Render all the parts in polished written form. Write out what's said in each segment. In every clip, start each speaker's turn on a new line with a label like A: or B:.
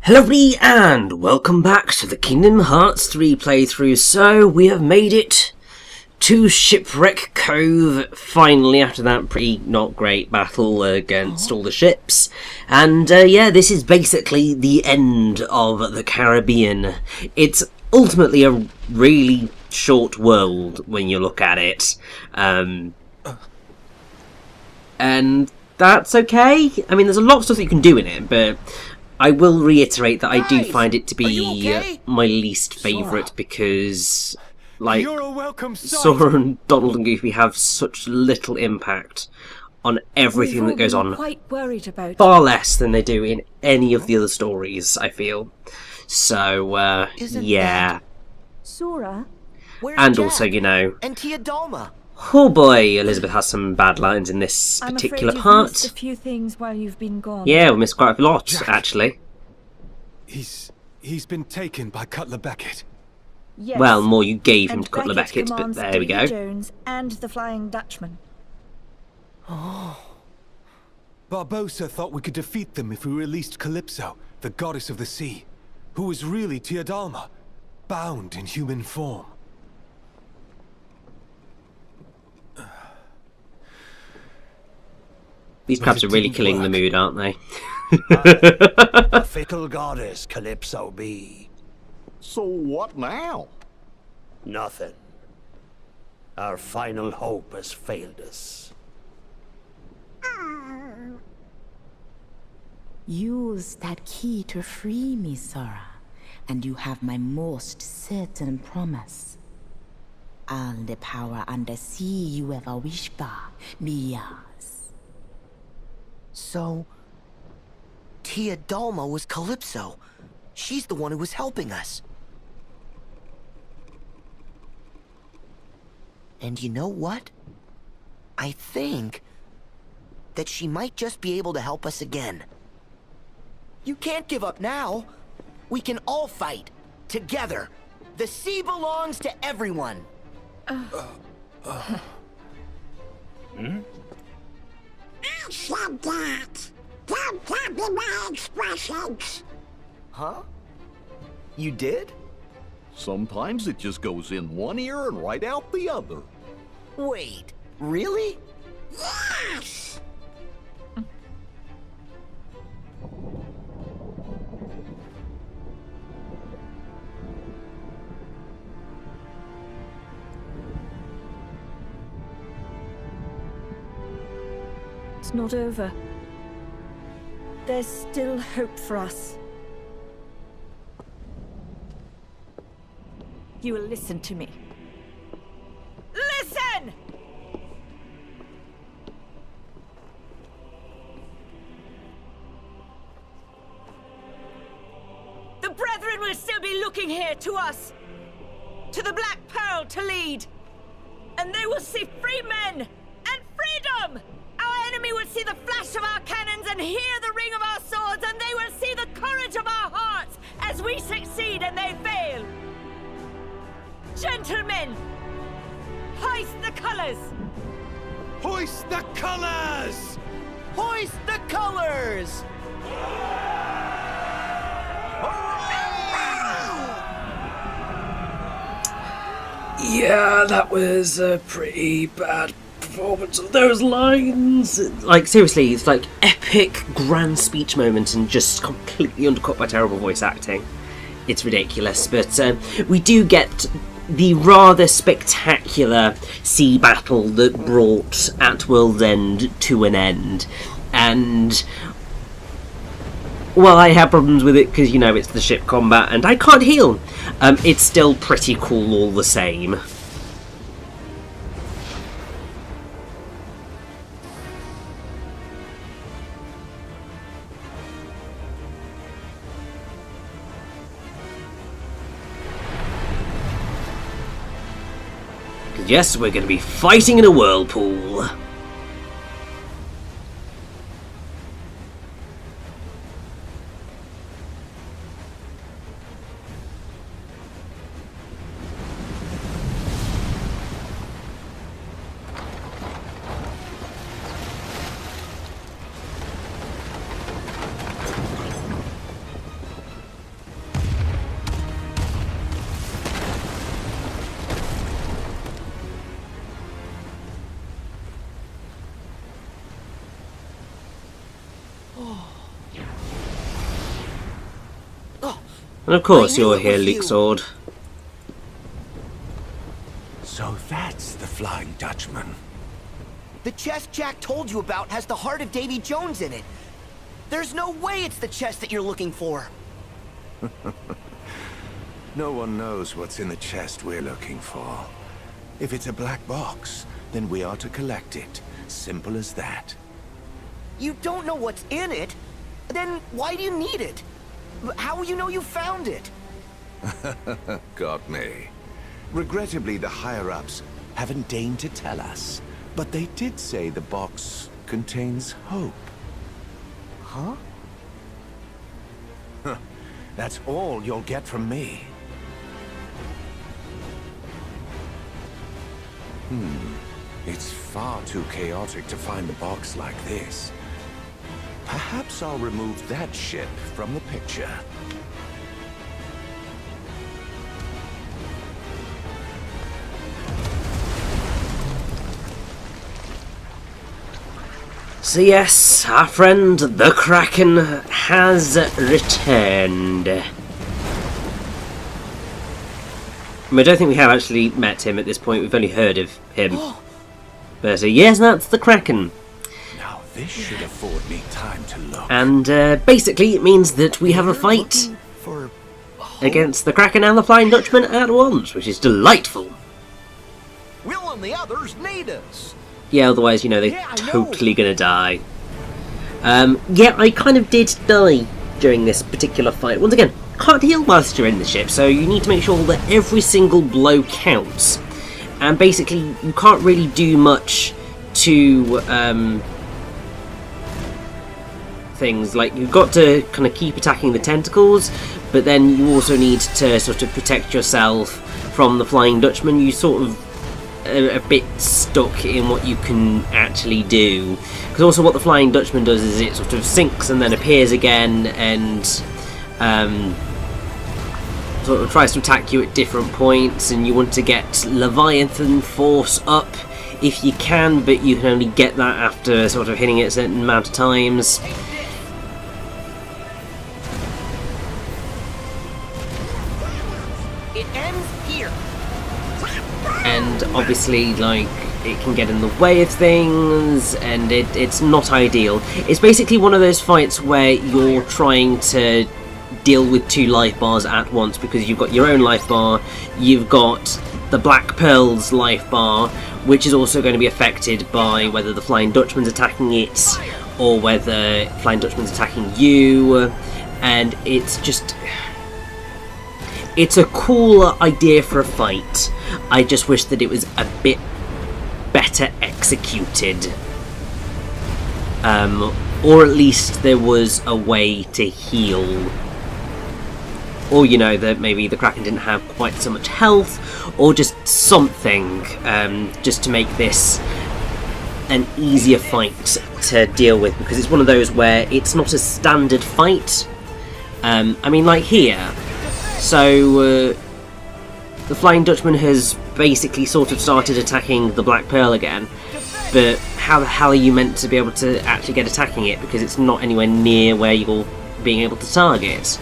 A: Hello everybody and welcome back to the Kingdom Hearts 3 playthrough. So we have made it to Shipwreck Cove finally after that pretty not great battle against all the ships. And yeah, this is basically the end of the Caribbean. It's ultimately a really short world when you look at it. And that's okay. I mean, there's a lot of stuff that you can do in it, but I will reiterate that I do find it to be my least favourite because, like, Sora and Donald and Goofy have such little impact on everything that goes on.
B: Quite worried about
A: far less than they do in any of the other stories, I feel. So, yeah.
B: Sora?
A: And also, you know,
C: and Teodalma.
A: Oh boy, Elizabeth has some bad lines in this particular
B: I'm afraid
A: part.
B: You've missed a few things while you've been gone.
A: Yeah, we missed quite a lot,
D: Jack.
A: actually.
D: He's been taken by Cutler Beckett.
B: Yes.
A: Well, more you gave him
B: And
A: to Cutler Beckett, but
B: commands
A: there we
B: Davy
A: go.
B: Jones and the Flying Dutchman.
D: Barbossa thought we could defeat them if we released Calypso, the goddess of the sea, who was really Teodalma, bound in human form.
A: These crabs are really killing the mood, aren't they?
E: A fickle goddess Calypso be.
F: So what now?
E: Nothing. Our final hope has failed us.
G: Use that key to free me, Sora, and you have my most certain promise. All the power under sea you ever wish for be yours.
C: So, Teodalma was Calypso. She's the one who was helping us. And you know what? I think that she might just be able to help us again. You can't give up now. We can all fight together. The sea belongs to everyone.
H: I said that. Don't copy my expressions.
C: Huh? You did?
F: Sometimes it just goes in one ear and right out the other.
C: Wait, really?
H: Yes.
B: It's not over. There's still hope for us. You will listen to me. Listen! The Brethren will still be looking here to us. To the Black Pearl to lead. And they will see free men and freedom! Our enemy will see the flash of our cannons and hear the ring of our swords, and they will see the courage of our hearts as we succeed and they fail. Gentlemen, hoist the colors!
D: Hoist the colors!
C: Hoist the colors!
A: Yeah, that was a pretty bad performance of those lines. Like, seriously, it's like epic grand speech moment and just completely undercut by terrible voice acting. It's ridiculous, but we do get the rather spectacular sea battle that brought At World's End to an end. And while I have problems with it because, you know, it's the ship combat and I can't heal, it's still pretty cool all the same. Yes, we're going to be fighting in a whirlpool. And of course
C: I knew
A: you're
C: it
A: here,
C: was
A: Luke
C: you.
A: Sword.
D: So that's the Flying Dutchman.
C: The chest Jack told you about has the heart of Davy Jones in it. There's no way it's the chest that you're looking for.
D: No one knows what's in the chest we're looking for. If it's a black box, then we are to collect it. Simple as that.
C: You don't know what's in it? Then why do you need it? How will you know you found it?
D: Got me. Regrettably, the higher-ups haven't deigned to tell us. But they did say the box contains hope.
C: Huh?
D: That's all you'll get from me. It's far too chaotic to find the box like this. Perhaps I'll remove that ship from the picture.
A: So yes, our friend the Kraken has returned. I mean, I don't think we have actually met him at this point, we've only heard of him. But yes, that's the Kraken.
D: Now this should afford me time to look.
A: And basically it means that we have a fight
C: For
A: against the Kraken and the Flying Dutchman at once, which is delightful.
E: Will and the others need us.
A: Yeah, otherwise, you know, they're
C: Yeah, I know.
A: totally gonna die. Yeah, I kind of did die during this particular fight. Once again, can't heal whilst you're in the ship, so you need to make sure that every single blow counts. And basically, you can't really do much to things. Like, you've got to kind of keep attacking the tentacles, but then you also need to sort of protect yourself from the Flying Dutchman. You sort of a bit stuck in what you can actually do, because also what the Flying Dutchman does is it sort of sinks and then appears again and sort of tries to attack you at different points, and you want to get Leviathan Force up if you can, but you can only get that after sort of hitting it a certain amount of times.
C: it ends here.
A: And obviously, like, it can get in the way of things, and it's not ideal. It's basically one of those fights where you're trying to deal with two life bars at once, because you've got your own life bar, you've got the Black Pearl's life bar, which is also going to be affected by whether the Flying Dutchman's attacking it, or whether Flying Dutchman's attacking you, and it's just... It's a cool idea for a fight. I just wish that it was a bit better executed. Or at least there was a way to heal. Or, you know, that maybe the Kraken didn't have quite so much health, or just something, just to make this an easier fight to deal with, because it's one of those where it's not a standard fight. I mean, like here, so the Flying Dutchman has basically sort of started attacking the Black Pearl again, but how the hell are you meant to be able to actually get attacking it, because it's not anywhere near where you're being able to target?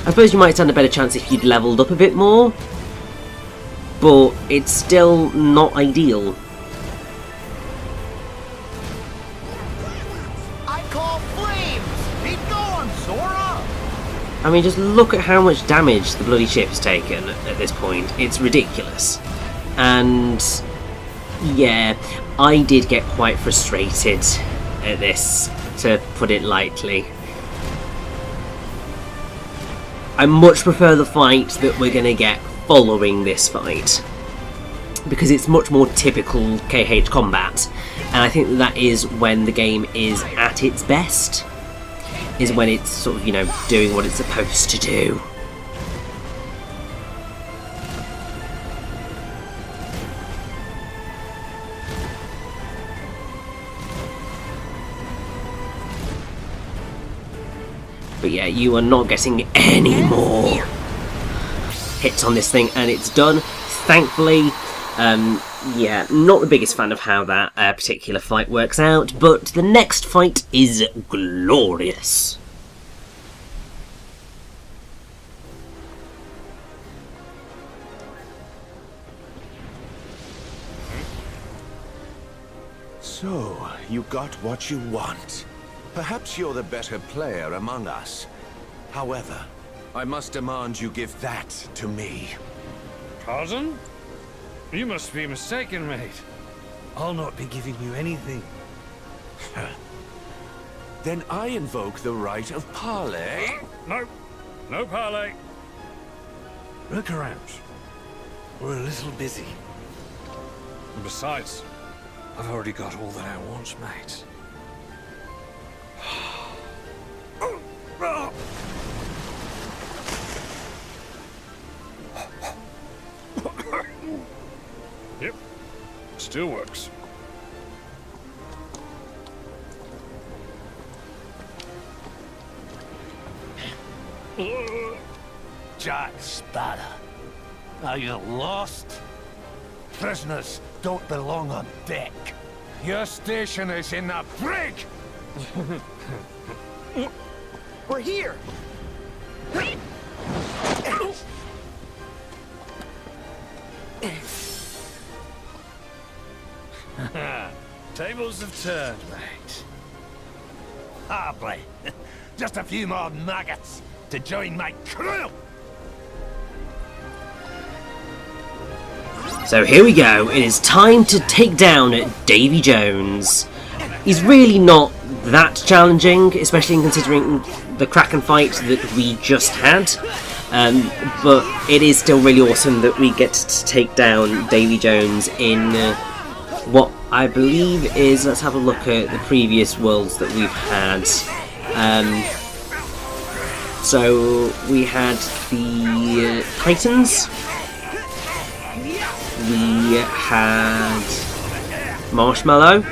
A: I suppose you might stand a better chance if you'd leveled up a bit more, but it's still not ideal.
E: I call flames. Keep going, Sora.
A: I mean, just look at how much damage the bloody ship's taken at this point. It's ridiculous. And yeah, I did get quite frustrated at this, to put it lightly. I much prefer the fight that we're going to get following this fight, because it's much more typical KH combat, and I think that is when the game is at its best, is when it's sort of, you know, doing what it's supposed to do. But yeah, you are not getting any more hits on this thing, and it's done. Thankfully, yeah, not the biggest fan of how that particular fight works out, but the next fight is glorious.
I: So, you got what you want. Perhaps you're the better player among us. However, I must demand you give that to me.
J: Pardon? You must be mistaken, mate. I'll not be giving you anything.
I: Then I invoke the right of parley.
J: No. No parley. Look around. We're a little busy. And besides, I've already got all that I want, mate. Yep. Still works.
E: Jack Sparrow, are you lost? Prisoners don't belong on deck. Your station is in the brig!
C: We're here!
J: Tables have turned, mate.
E: Hardly. Just a few more maggots to join my crew!
A: So here we go, it is time to take down Davy Jones. He's really not that challenging, especially considering the Kraken fight that we just had. But it is still really awesome that we get to take down Davy Jones in what I believe is, let's have a look at the previous worlds that we've had. So we had the Titans. We had Marshmallow.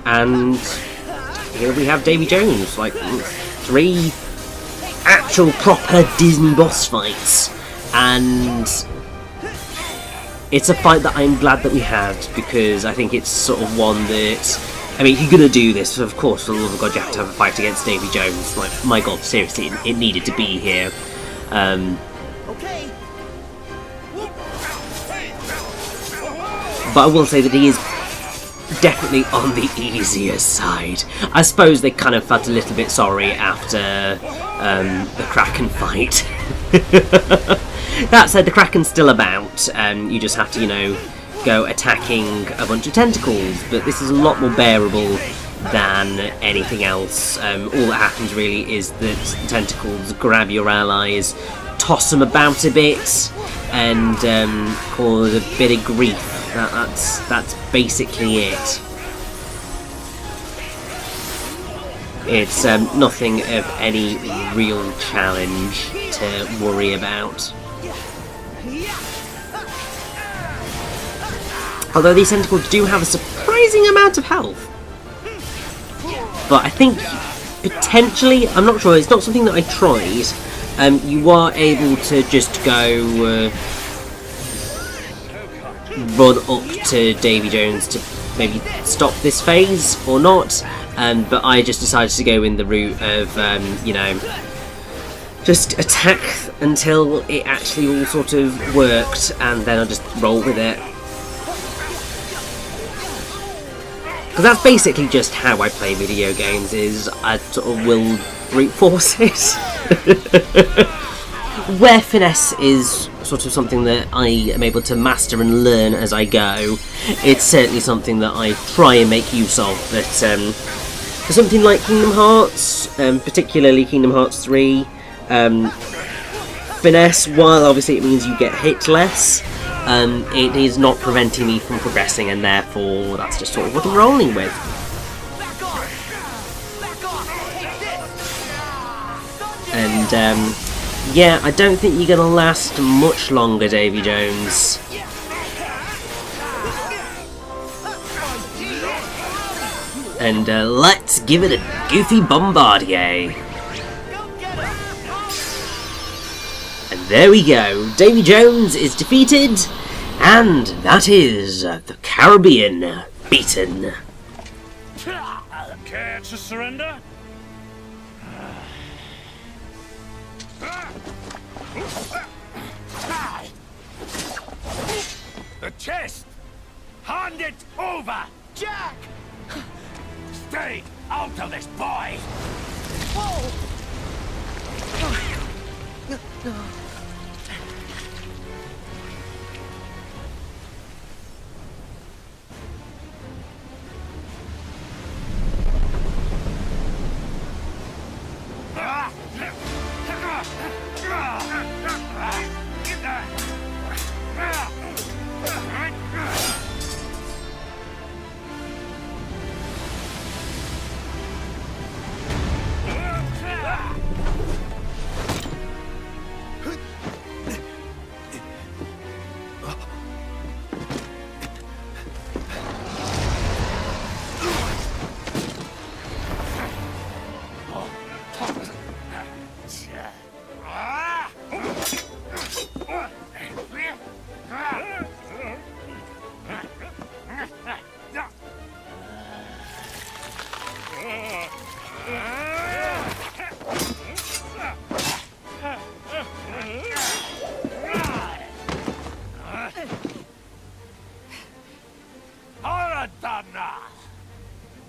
A: And here we have Davy Jones, like 3 actual proper Disney boss fights. And it's a fight that I'm glad that we had, because I think it's sort of one that, I mean, if you're going to do this, of course, for the love of God, you have to have a fight against Davy Jones. Like, my God, seriously, it needed to be here.
C: Okay.
A: But I will say that he is definitely on the easier side. I suppose they kind of felt a little bit sorry after the Kraken fight. That said, the Kraken's still about. You just have to, you know, go attacking a bunch of tentacles, but this is a lot more bearable than anything else. All that happens really is that tentacles grab your allies, toss them about a bit, and cause a bit of grief. That's basically it. It's nothing of any real challenge to worry about. Although these tentacles do have a surprising amount of health. But I think, potentially, I'm not sure, it's not something that I tried, you are able to just go run up to Davy Jones to maybe stop this phase, or not, but I just decided to go in the route of, you know, just attack until it actually all sort of worked, and then I'll just roll with it. Because that's basically just how I play video games, is I sort of will brute force it. Where finesse is sort of something that I am able to master and learn as I go, it's certainly something that I try and make use of, but for something like Kingdom Hearts, particularly Kingdom Hearts 3, finesse, while obviously it means you get hit less, it is not preventing me from progressing, and therefore that's just sort of what I'm rolling with. And yeah, I don't think you're going to last much longer, Davy Jones. And let's give it a goofy bombardier. And there we go, Davy Jones is defeated, and that is the Caribbean beaten.
J: Care to surrender?
E: The chest! Hand it over!
C: Jack!
E: Stay out of this, boy!
C: Whoa!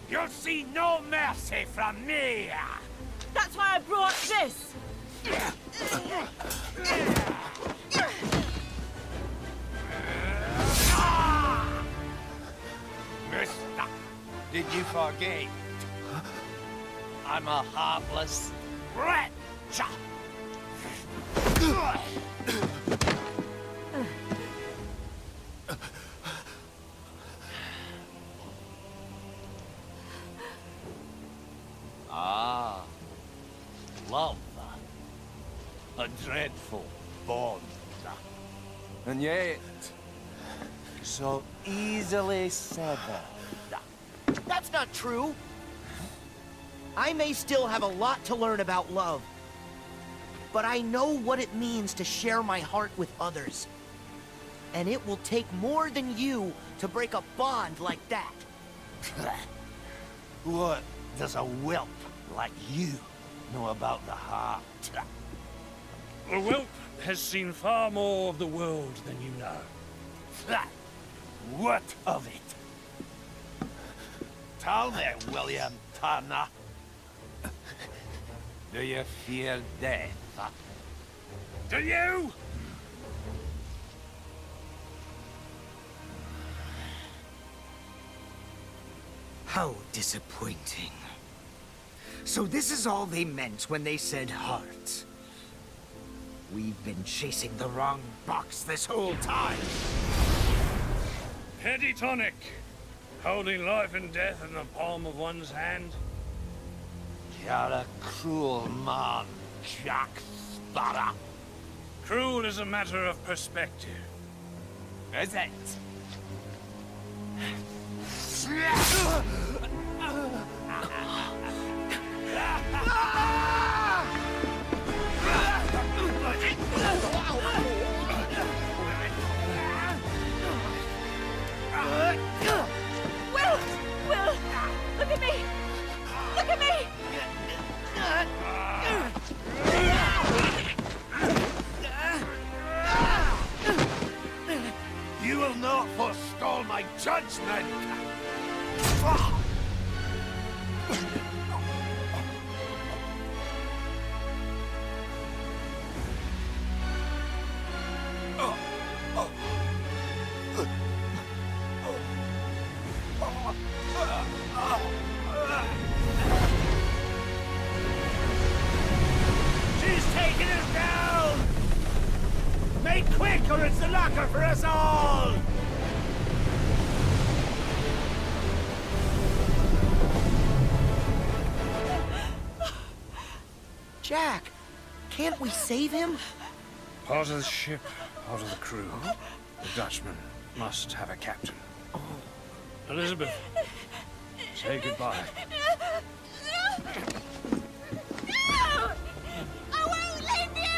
E: You'll see no mercy from me!
B: That's why I brought this!
E: Mister, did you forget? I'm a heartless wretch! Ah, love. A dreadful bond. And yet, so easily severed.
C: That's not true. I may still have a lot to learn about love, but I know what it means to share my heart with others. And it will take more than you to break a bond like that.
E: What does a whelp like you know about the heart?
J: A whelp has seen far more of the world than you know.
E: What of it? Tell me, William Turner. Do you fear death? Do you?
K: How disappointing. So this is all they meant when they said heart. We've been chasing the wrong box this whole time.
J: Petty tonic. Holding life and death in the palm of one's hand.
E: You're a cruel man, Jack Sparrow.
J: Cruel is a matter of perspective.
E: Is it?
B: Will! Look at me! Look at me!
E: You will not forestall my judgment!
K: She's taking us down! Make quick or it's the locker for us all!
C: Jack, can't we save him?
J: Part of the ship, part of the crew. The Dutchman must have a captain. Elizabeth, say goodbye.
B: No! I won't leave you!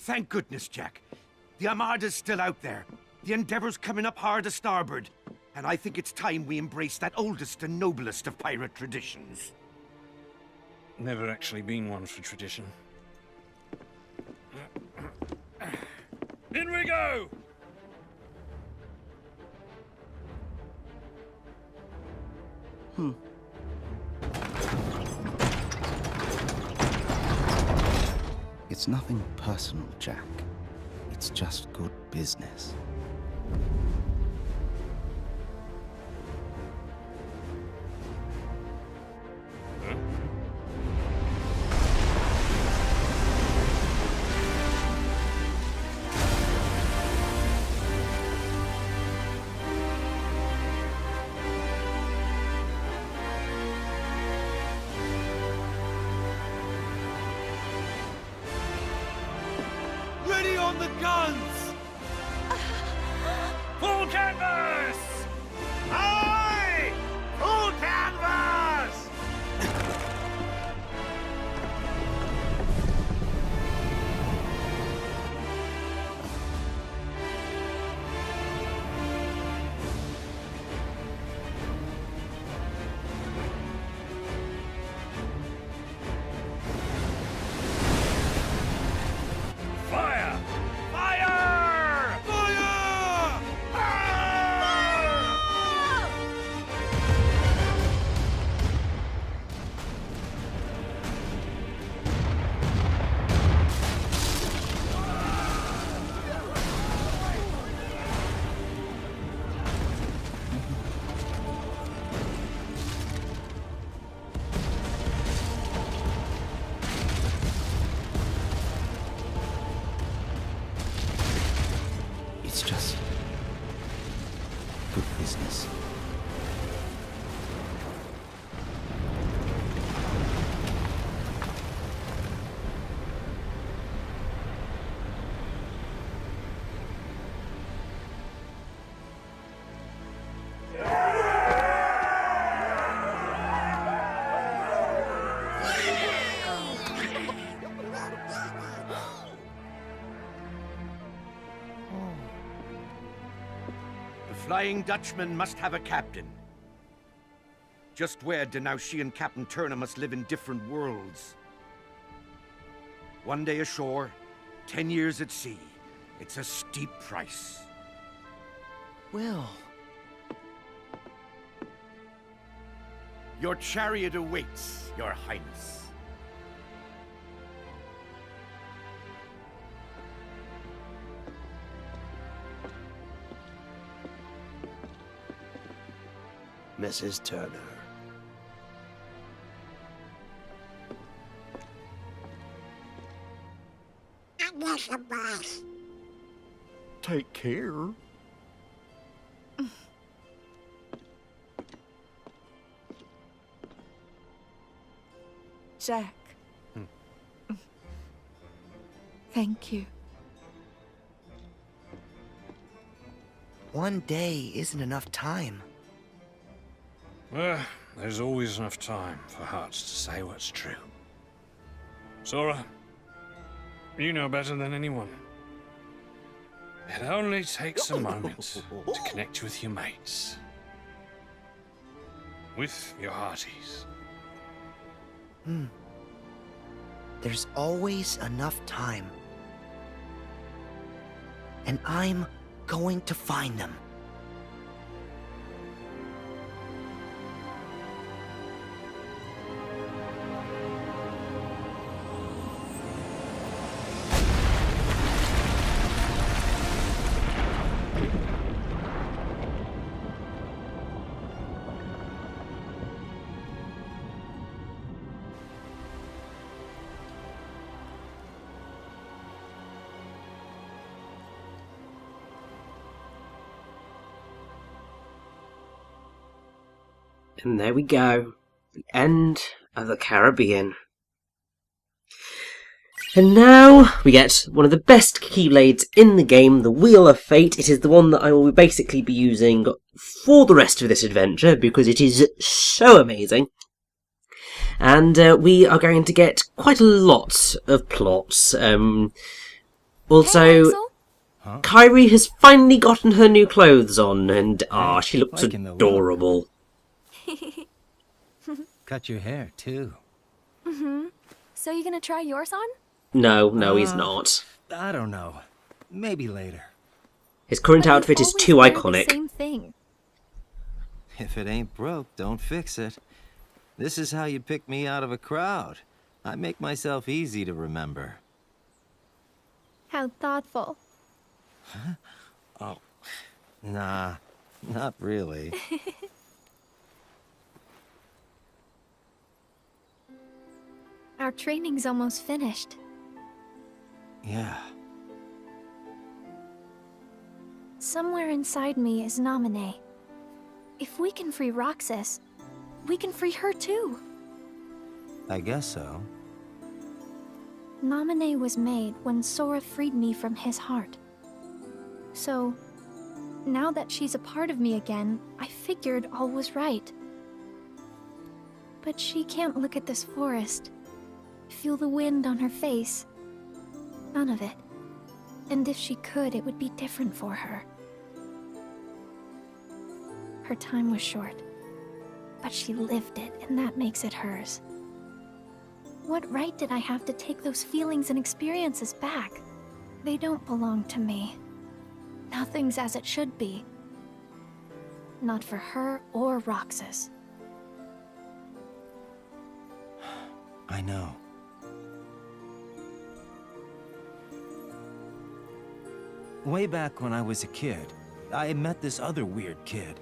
K: Thank goodness, Jack. The Armada's still out there. The Endeavor's coming up hard to starboard. And I think it's time we embrace that oldest and noblest of pirate traditions.
J: Never actually been one for tradition. In we go!
L: It's nothing personal, Jack. It's just good business.
K: Ready on the guns!
J: Full canvas!
K: Aye! Full canvas!
J: Fire!
K: Fire! Fire!
L: It's just good business.
K: The Flying Dutchman must have a captain. Just wed, and now she and Captain Turner must live in different worlds. One day ashore, 10 years at sea. It's a steep price.
C: Will.
K: Your chariot awaits, Your Highness.
C: Mrs. Turner.
H: Elizabeth.
F: Take care.
B: Jack. Thank you.
C: One day isn't enough time.
J: Well, there's always enough time for hearts to say what's true. Sora, you know better than anyone. It only takes a moment to connect with your mates. With your hearties.
C: There's always enough time. And I'm going to find them.
A: And there we go. The end of the Caribbean. And now we get one of the best keyblades in the game, the Wheel of Fate. It is the one that I will basically be using for the rest of this adventure because it is so amazing. And we are going to get quite a lot of plots. Also,
M: Axel?
A: Kyrie has finally gotten her new clothes on, and she looks
N: Liking the look.
A: adorable.
N: Cut your hair, too.
M: So you gonna try yours on?
A: No, he's not.
N: I don't know. Maybe later.
A: His current
M: But you
A: outfit is
M: always
A: too
M: wear the
A: iconic.
M: same thing.
N: If it ain't broke, don't fix it. This is how you pick me out of a crowd. I make myself easy to remember.
M: How thoughtful.
N: Oh, nah, not really.
M: Our training's almost finished.
N: Yeah.
M: Somewhere inside me is Naminé. If we can free Roxas, we can free her too.
N: I guess so.
M: Naminé was made when Sora freed me from his heart. So, now that she's a part of me again, I figured all was right. But she can't look at this forest, feel the wind on her face. None of it. And if she could, it would be different for her. Her time was short, but she lived it, and that makes it hers. What right did I have to take those feelings and experiences back? They don't belong to me. Nothing's as it should be. Not for her or Roxas.
N: I know. Way back when I was a kid, I met this other weird kid.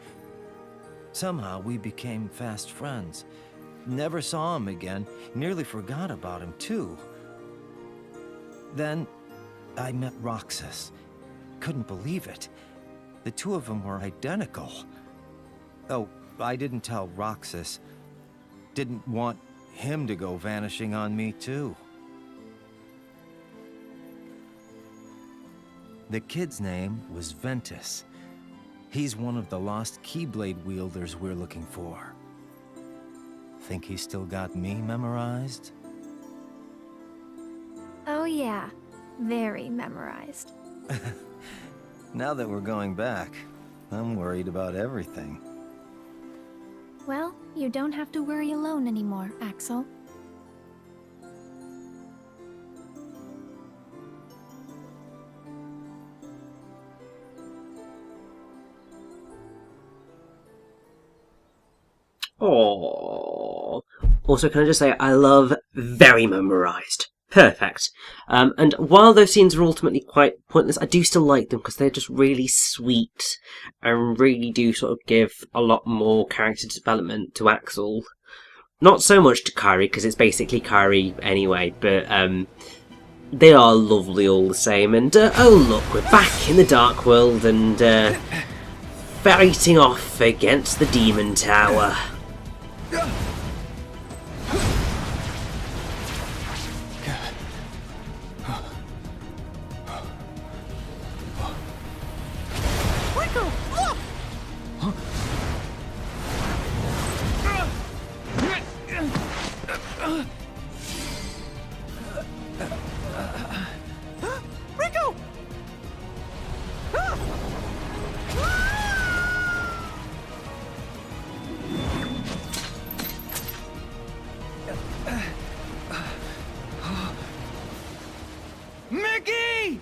N: Somehow we became fast friends. Never saw him again, nearly forgot about him too. Then I met Roxas. Couldn't believe it. The two of them were identical. Oh, I didn't tell Roxas. Didn't want him to go vanishing on me too. The kid's name was Ventus. He's one of the lost Keyblade wielders we're looking for. Think he's still got me memorized?
M: Oh yeah, very memorized.
N: Now that we're going back, I'm worried about everything.
M: Well, you don't have to worry alone anymore, Axel.
A: Aww. Also, can I just say, I love very memorized. Perfect. And while those scenes are ultimately quite pointless, I do still like them because they're just really sweet and really do sort of give a lot more character development to Axel. Not so much to Kyrie, because it's basically Kyrie anyway, but they are lovely all the same. And oh look, we're back in the Dark World and fighting off against the Demon Tower.
B: Rico, look! Rico!
K: Mickey!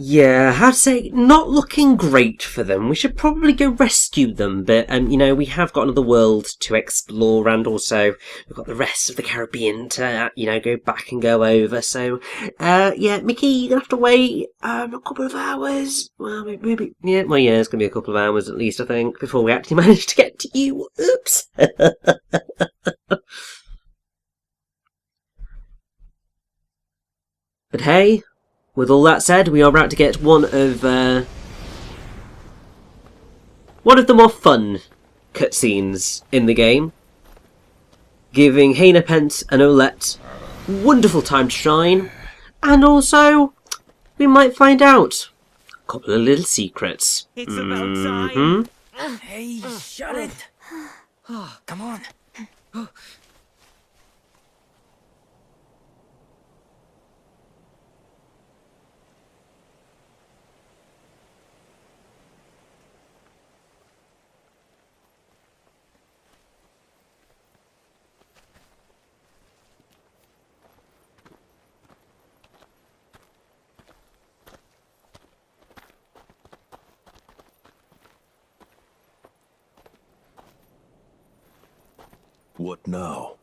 A: Yeah, I'd say not looking great for them. We should probably go rescue them, but you know, we have got another world to explore, and also we've got the rest of the Caribbean to you know, go back and go over. So yeah, Mickey, you're gonna have to wait a couple of hours. Well, maybe yeah, well yeah, it's gonna be a couple of hours at least, I think, before we actually manage to get to you. Oops. But hey, with all that said, we are about to get one of the more fun cutscenes in the game, giving Hainapent and Olette wonderful time to shine, and also we might find out a couple of little secrets.
K: It's about time. Hey, shut it. Oh, come on.
I: What now?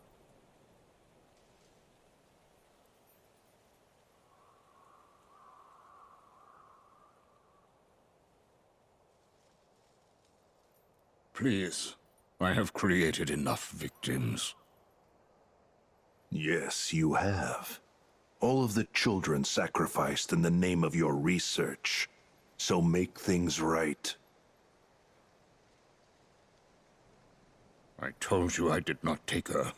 F: Please, I have created enough victims.
I: Yes, you have. All of the children sacrificed in the name of your research. So make things right.
F: I told you I did not take her.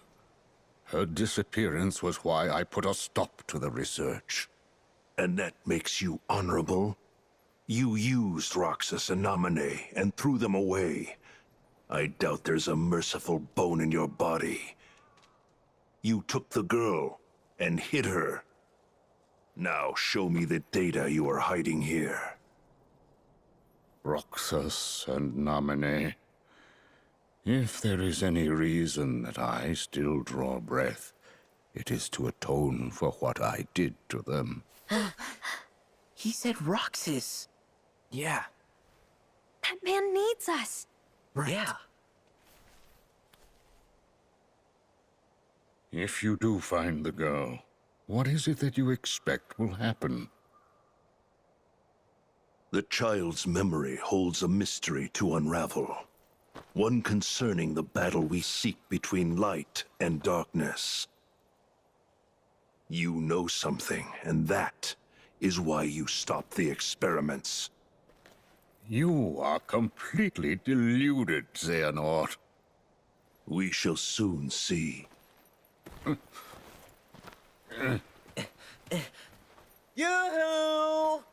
F: Her disappearance was why I put a stop to the research.
I: And that makes you honorable? You used Roxas and Namine and threw them away. I doubt there's a merciful bone in your body. You took the girl and hid her. Now show me the data you are hiding here.
F: Roxas and Namine. If there is any reason that I still draw breath, it is to atone for what I did to them.
C: He said Roxas.
N: Yeah.
M: That man needs us.
N: Right.
C: Yeah.
F: If you do find the girl, what is it that you expect will happen?
I: The child's memory holds a mystery to unravel. One concerning the battle we seek between light and darkness. You know something, and that is why you stopped the experiments.
F: You are completely deluded, Xehanort.
I: We shall soon see.
C: Yoo-hoo!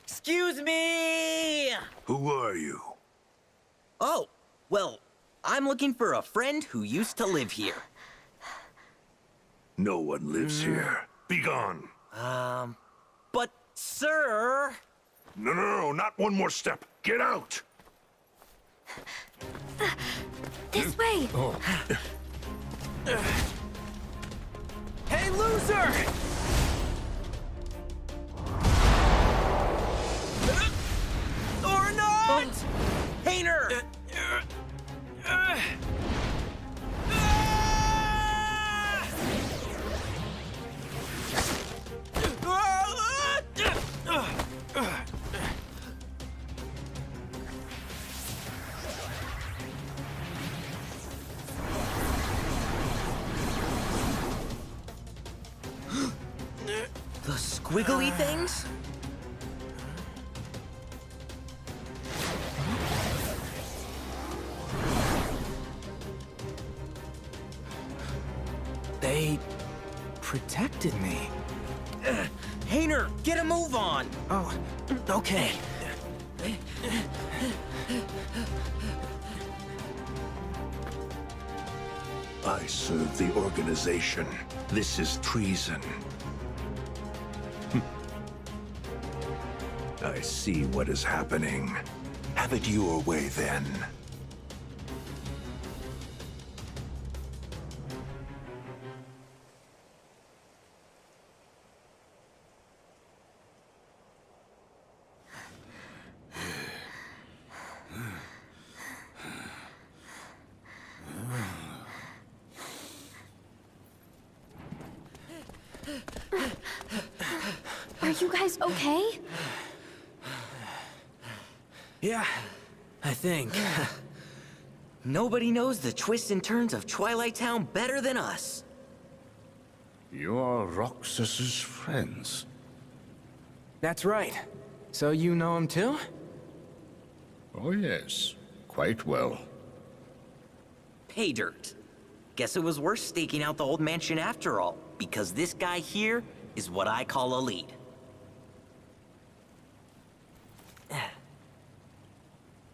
C: Excuse me!
I: Who are you?
C: Oh, well, I'm looking for a friend who used to live here.
I: No one lives here. Be gone.
C: But, sir...
I: No, not one more step. Get out!
M: This way!
F: Oh.
N: Hey, loser!
C: Or not! Hayner! The squiggly things?
N: They protected me.
C: Hayner, get a move on!
N: Oh, okay.
I: I serve the organization. This is treason. I see what is happening. Have it your way, then.
M: Are you guys okay?
N: Yeah, I think.
C: Nobody knows the twists and turns of Twilight Town better than us.
F: You are Roxas's friends.
N: That's right. So you know him too?
F: Oh yes, quite well.
C: Pay dirt. Guess it was worth staking out the old mansion after all, because this guy here is what I call a lead.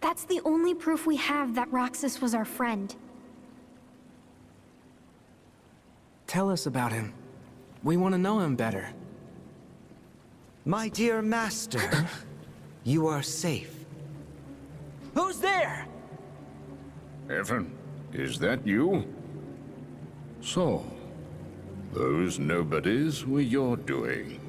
M: That's the only proof we have that Roxas was our friend.
N: Tell us about him. We want to know him better.
K: My dear master, you are safe.
C: Who's there?
F: Evan, is that you? So, those nobodies were your doing.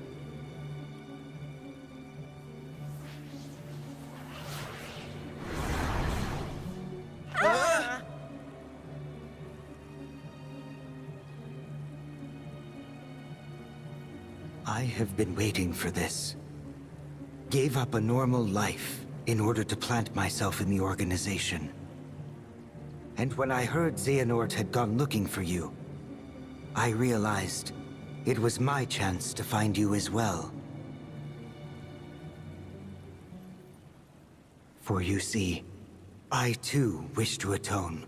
K: I have been waiting for this. Gave up a normal life in order to plant myself in the organization. And when I heard Xehanort had gone looking for you, I realized it was my chance to find you as well. For you see, I too wish to atone.